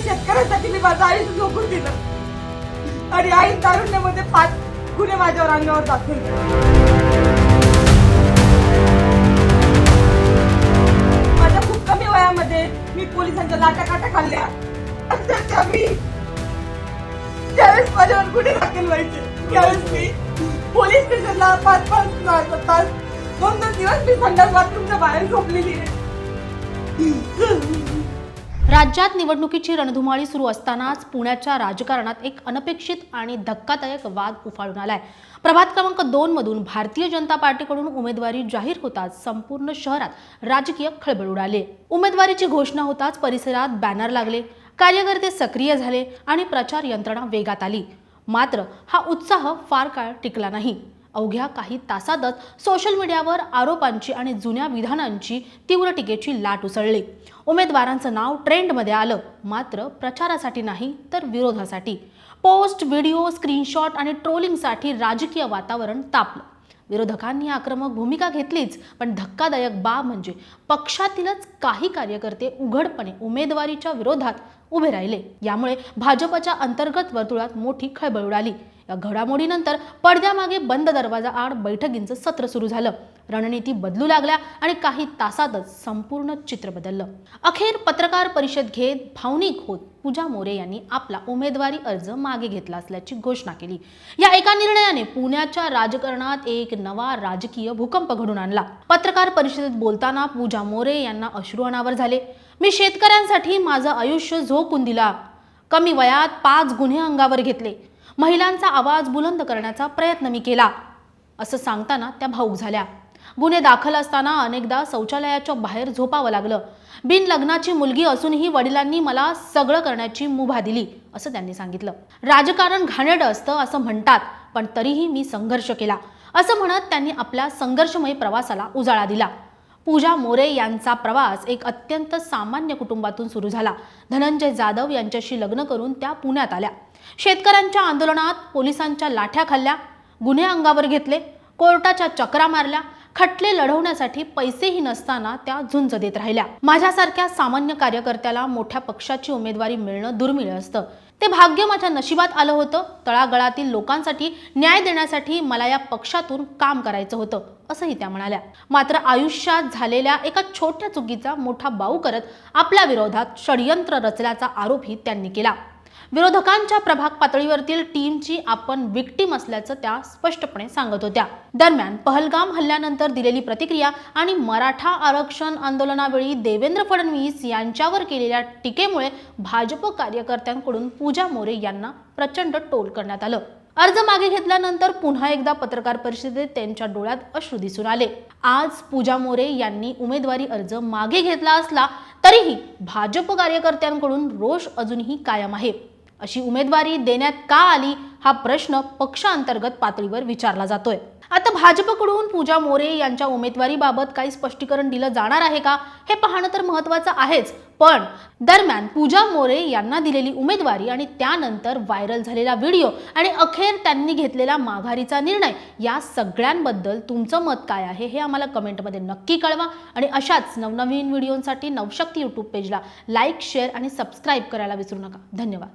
शेतकऱ्यांसाठी मी माझं आयुष्य झोकून दिलं आणि आई तारुण्यामध्ये 5 गुन्हे माझ्यावर अंगावर दाखल माझ्या खूप कमी वयामध्ये मी पोलिसांच्या लाटाकाटा खाल्ल्या अक्षरशः मी ज्यावेळेस माझ्यावर गुन्हे दाखल व्हायचे त्यावेळेस मी पोलीस स्टेशनला 5-5 तास 2-2 दिवस मी संडास बाथरूमच्या बाहेर झोपलेली आहे. राज्यात निवडणुकीची रणधुमाळी सुरू असतानाच पुण्याच्या राजकारणात एक अनपेक्षित आणि धक्कादायक वाद उफाळून आलाय. प्रभाग क्रमांक 2 मधून भारतीय जनता पार्टीकडून उमेदवारी जाहीर होताच संपूर्ण शहरात राजकीय खळबळ उडाली. उमेदवारीची घोषणा होताच परिसरात बॅनर लागले, कार्यकर्ते सक्रिय झाले आणि प्रचार यंत्रणा वेगात आली. मात्र हा उत्साह फार काळ टिकला नाही. अवघ्या काही तासातच सोशल मीडियावर आरोपांची आणि जुन्या विधानांची तीव्र टीकेची लाट उसळली. उमेदवारांचं नाव ट्रेंडमध्ये आलं, मात्र प्रचारासाठी नाही तर विरोधासाठी. पोस्ट, व्हिडिओ, स्क्रीनशॉट आणि ट्रोलिंगसाठी राजकीय वातावरण तापलं. विरोधकांनी आक्रमक भूमिका घेतलीच, पण धक्कादायक बाब म्हणजे पक्षातीलच काही कार्यकर्ते उघडपणे उमेदवारीच्या विरोधात उभे राहिले. यामुळे भाजपच्या अंतर्गत वर्तुळात मोठी खळबळ उडाली. या घडामोडीनंतर पडद्यामागे बंद दरवाजा आड बैठकींचं सत्र सुरू झालं. रणनीती बदलू लागल्या आणि काही तासातच संपूर्ण चित्र बदललं. अखेर पत्रकार परिषद घेत भावनिक होत पूजा मोरे यांनी आपला उमेदवारी अर्ज मागे घेतला असल्याची घोषणा केली. या एका निर्णयाने पुण्याच्या राजकारणात एक नवा राजकीय भूकंप घडून आणला. पत्रकार परिषदेत बोलताना पूजा मोरे यांना अश्रू अनावर झाले. मी शेतकऱ्यांसाठी माझं आयुष्य झोकून दिला. कमी वयात 5 गुन्हे अंगावर घेतले. महिलांचा आवाज बुलंद करण्याचा प्रयत्न मी केला, असं सांगताना त्या भावूक झाल्या. गुन्हे दाखल असताना अनेकदा शौचालयाच्या बाहेर झोपावं लागलं. बिन लग्नाची मुलगी असूनही वडिलांनी मला सगळं करण्याची मुभा दिली, असं त्यांनी सांगितलं. राजकारण घाणेरडं असतं असं म्हणतात, पण तरीही मी संघर्ष केला, असं म्हणत त्यांनी आपल्या संघर्षमय प्रवासाला उजाळा दिला. पूजा मोरे यांचा प्रवास एक अत्यंत सामान्य कुटुंबातून सुरू झाला. धनंजय जाधव यांच्याशी लग्न करून त्या पुण्यात आल्या. शेतकऱ्यांच्या आंदोलनात पोलिसांच्या लाठ्या खाल्ल्या, गुन्हे अंगावर घेतले, कोर्टाच्या चक्रा मारल्या. खटले लढवण्यासाठी पैसेही नसताना त्या झुंज देत राहिल्या. माझ्यासारख्या सामान्य कार्यकर्त्याला मोठ्या पक्षाची उमेदवारी मिळणं दुर्मिळ असतं. ते भाग्य माझ्या नशिबात आलं होतं. तळागाळातील लोकांसाठी न्याय देण्यासाठी मला या पक्षातून काम करायचं होतं, असंही त्या म्हणाल्या. मात्र आयुष्यात झालेल्या एका छोट्या चुकीचा मोठा बाऊ करत आपल्या विरोधात षडयंत्र रचल्याचा आरोपही त्यांनी केला. विरोधकांच्या प्रभाग पातळीवरतील टीमची आपण विक्टीम असल्याचं त्या स्पष्टपणे सांगत होत्या. दरम्यान पहलगाम हल्ल्यानंतर दिलेली प्रतिक्रिया आणि मराठा आरक्षण आंदोलनावेळी देवेंद्र फडणवीस यांच्यावर केलेल्या टीकेमुळे भाजप कार्यकर्त्यांकडून पूजा मोरे यांना प्रचंड टोल करण्यात आलं. अर्ज मागे घेतल्यानंतर पुन्हा एकदा पत्रकार परिषदेत त्यांच्या डोळ्यात अश्रू दिसून आले. आज पूजा मोरे यांनी उमेदवारी अर्ज मागे घेतला असला तरीही भाजप कार्यकर्त्यांकडून रोष अजूनही कायम आहे. अशी उमेदवारी देण्यात का आली हा प्रश्न पक्षांतर्गत पातळीवर विचारला जातोय. आता भाजपकडून पूजा मोरे यांच्या उमेदवारीबाबत काही स्पष्टीकरण दिलं जाणार आहे का हे पाहणं तर महत्त्वाचं आहेच. पण दरम्यान पूजा मोरे यांना दिलेली उमेदवारी आणि त्यानंतर व्हायरल झालेला व्हिडिओ आणि अखेर त्यांनी घेतलेला माघारीचा निर्णय या सगळ्यांबद्दल तुमचं मत काय आहे हे आम्हाला कमेंटमध्ये नक्की कळवा. आणि अशाच नवनवीन व्हिडिओंसाठी नवशक्ती यूट्यूब पेजला लाईक, शेअर आणि सबस्क्राईब करायला विसरू नका. धन्यवाद.